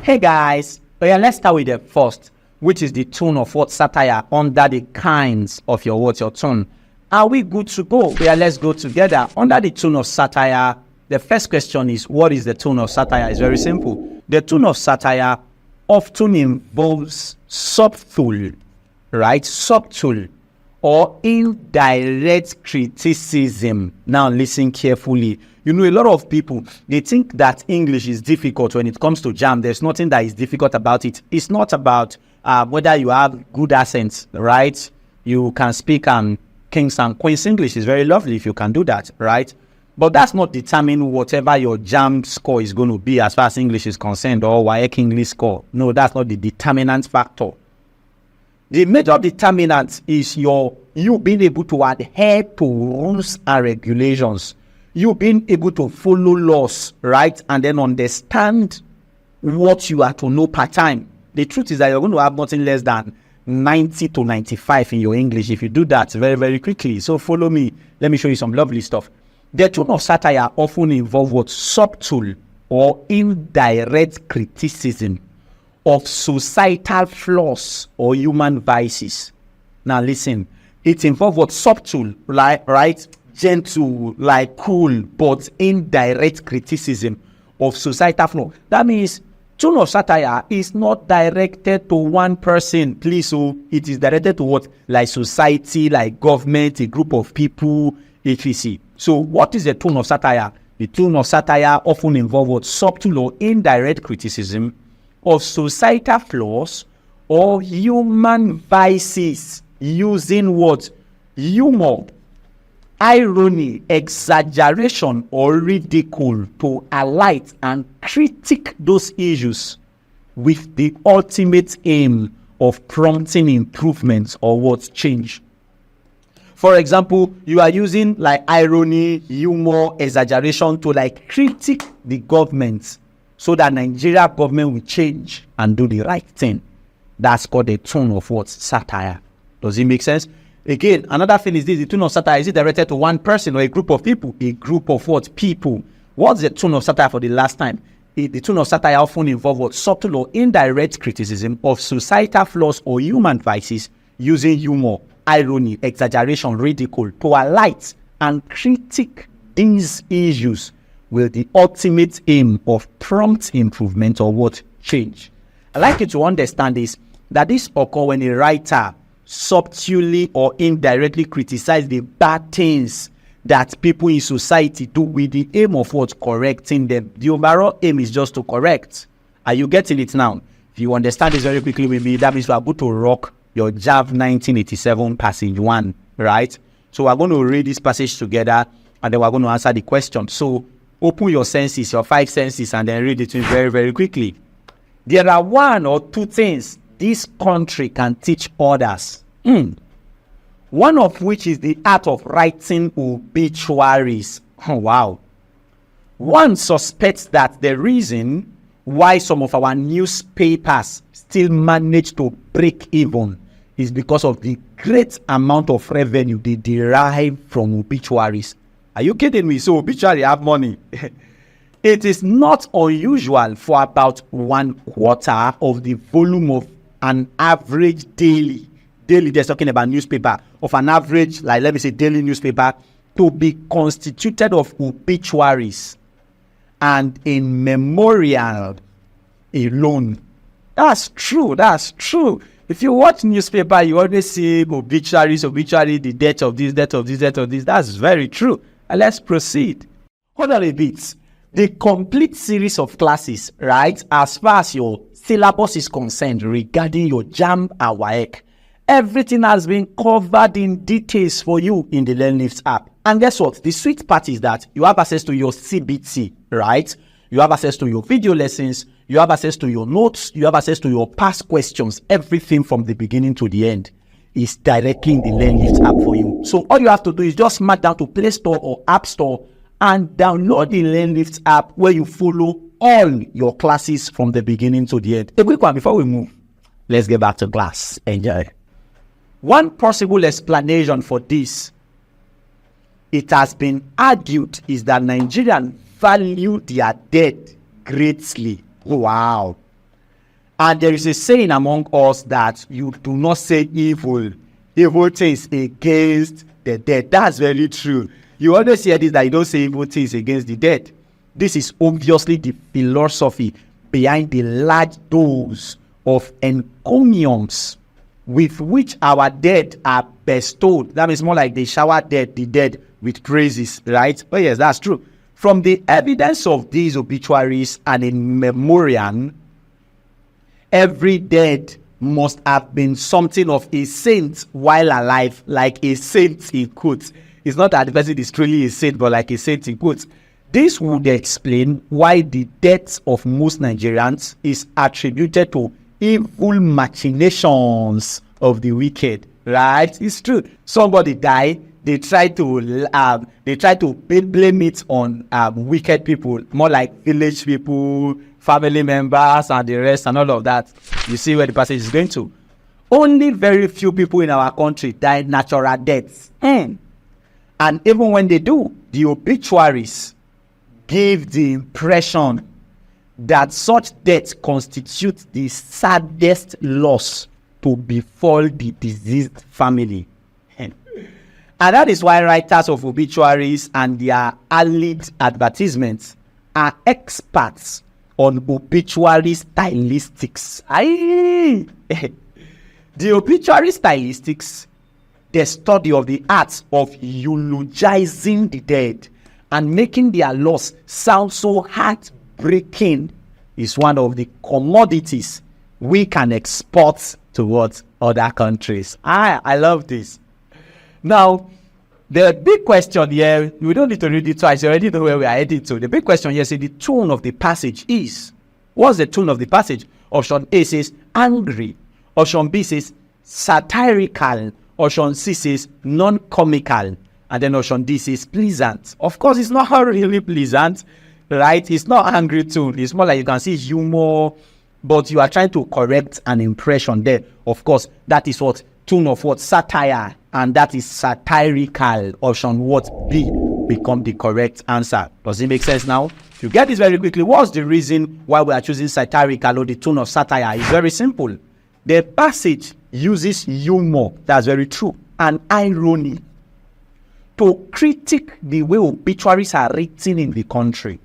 Hey guys, let's start with the first, which is the tone of what satire under the kinds of your tone. Are we good to go? Let's go together. Under the tone of satire, the first question is, what is the tone of satire? It's very simple. The tone of satire often involves subtle, right? Subtle or indirect criticism. Now listen carefully. You know, a lot of people, they think that English is difficult when it comes to Jamb. There's nothing that is difficult about it. It's not about whether you have good accents, right? You can speak King's and Queen's English. Is very lovely if you can do that, right? But that's not determine whatever your Jamb score is going to be as far as English is concerned, or WAEC English score. No, that's not the determinant factor. The major determinant is you being able to adhere to rules and regulations. You being able to follow laws, right? And then understand what you are to know per time. The truth is that you're going to have nothing less than 90 to 95 in your English if you do that very, very quickly. So follow me. Let me show you some lovely stuff. The tone of satire often involves what? Subtle or indirect criticism of societal flaws or human vices. Now listen, it involves what? Subtle, right? Gentle, like cool, but indirect criticism of societal flaw. That means tone of satire is not directed to one person, please. So it is directed to what? Like society, like government, a group of people, etc. So what is the tone of satire? The tone of satire often involves what? Subtle or indirect criticism of societal flaws or human vices, using what? Humor, irony, exaggeration, or ridicule to highlight and critique those issues with the ultimate aim of prompting improvements or what? Change. For example, you are using like irony, humor, exaggeration to like critique the government so that Nigeria government will change and do the right thing. That's called the tone of what? Satire. Does it make sense? Again, another thing is this: the tone of satire, is it directed to one person or a group of people? A group of what? People. What's the tone of satire for the last time? The tone of satire often involves what? Subtle or indirect criticism of societal flaws or human vices, using humor, irony, exaggeration, ridicule to highlight and critique these issues with the ultimate aim of prompt improvement or what? Change. I'd like you to understand this, that this occurs when a writer subtly or indirectly criticize the bad things that people in society do with the aim of what? Correcting them. The overall aim is just to correct. Are you getting it now? If you understand this very quickly with me, that means we are going to rock your Jamb 1987 passage 1, right? So we're going to read this passage together and then we're going to answer the question. So open your senses, your 5 senses, and then read it very, very quickly. There are 1 or 2 things this country can teach others. One of which is the art of writing obituaries. Oh, wow. One suspects that the reason why some of our newspapers still manage to break even is because of the great amount of revenue they derive from obituaries. Are you kidding me? So obituary have money. It is not unusual for about 1/4 of the volume of an average daily, they're talking about newspaper, of an average, like let me say daily newspaper, to be constituted of obituaries and in memorial alone. That's true. If you watch newspaper, you always see obituary, the death of this, death of this, death of this. That's very true. And let's proceed. Hold on a bit. The complete series of classes, right, as far as your syllabus is concerned regarding your Jamb and WAEC, everything has been covered in details for you in the LearnLift app. And guess what? The sweet part is that you have access to your CBT, right? You have access to your video lessons, you have access to your notes, you have access to your past questions. Everything from the beginning to the end is directly in the LearnLift app for you. So all you have to do is just mark down to Play Store or App Store and download the LearnLift app, where you follow all your classes from the beginning to the end. A quick one before we move. Let's get back to class. Enjoy. One possible explanation for this, it has been argued, is that Nigerians value their dead greatly. Wow. And there is a saying among us that you do not say evil things against the dead. That's very true. You always hear this, that you don't say evil things against the dead. This is obviously the philosophy behind the large dose of encomiums with which our dead are bestowed. That means more like they shower the dead with praises, right? Oh yes, that's true. From the evidence of these obituaries and in memoriam, every dead must have been something of a saint while alive, like a saint in quotes. It's not that the person is truly a saint, but like a saint in quotes. This would explain why the deaths of most Nigerians is attributed to evil machinations of the wicked, right? It's true. Somebody die, they try to blame it on wicked people, more like village people, family members, and the rest, and all of that. You see where the passage is going to. Only very few people in our country die natural deaths. And even when they do, the obituaries give the impression that such deaths constitute the saddest loss to befall the deceased family. And that is why writers of obituaries and their allied advertisements are experts on obituary stylistics. The obituary stylistics, the study of the art of eulogizing the dead and making their loss sound so heartbreaking, is one of the commodities we can export towards other countries. I love this. Now, the big question here, we don't need to read it twice, you already know where we are heading to. The big question here says the tone of the passage is. What's the tone of the passage? Option A says angry. Option B says satirical. Option C says non-comical. And then option D says pleasant. Of course, it's not really pleasant, right? It's not angry tone. It's more like you can see humor, but you are trying to correct an impression there. Of course, that is what tone of what satire, and that is satirical. Option what B become the correct answer. Does it make sense now? If you get this very quickly, what's the reason why we are choosing satirical or the tone of satire? It's very simple. The passage uses humor, that's very true, and irony to critique the way obituaries are written in the country.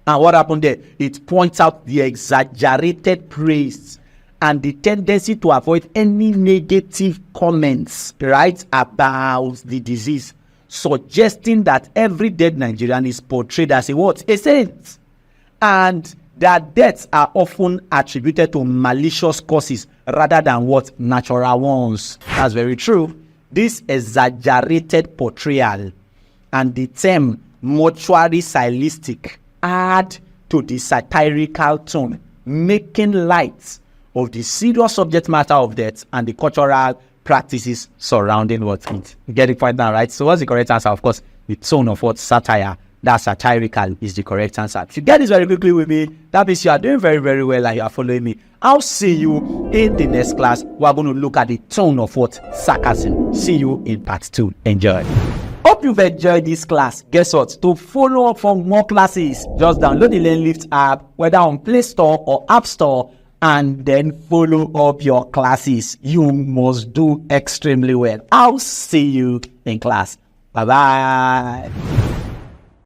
And what happened there? It points out the exaggerated praise and the tendency to avoid any negative comments, right, about the disease, suggesting that every dead Nigerian is portrayed as a what? A saint. And that deaths are often attributed to malicious causes rather than what? Natural ones. That's very true. This exaggerated portrayal and the term mortuary stylistic add to the satirical tone, making light of the serious subject matter of death and the cultural practices surrounding what it. You get the point now, right? So what's the correct answer? Of course, the tone of what? Satire. That satirical is the correct answer. If you get this very quickly with me, that means you are doing very, very well and you are following me. I'll see you in the next class. We're going to look at the tone of what? Sarcasm. See you in part 2. Enjoy. Hope you've enjoyed this class. Guess what? To follow up for more classes, just download the LearnLift app, whether on Play Store or App Store, and then follow up your classes. You must do extremely well. I'll see you in class. Bye-bye.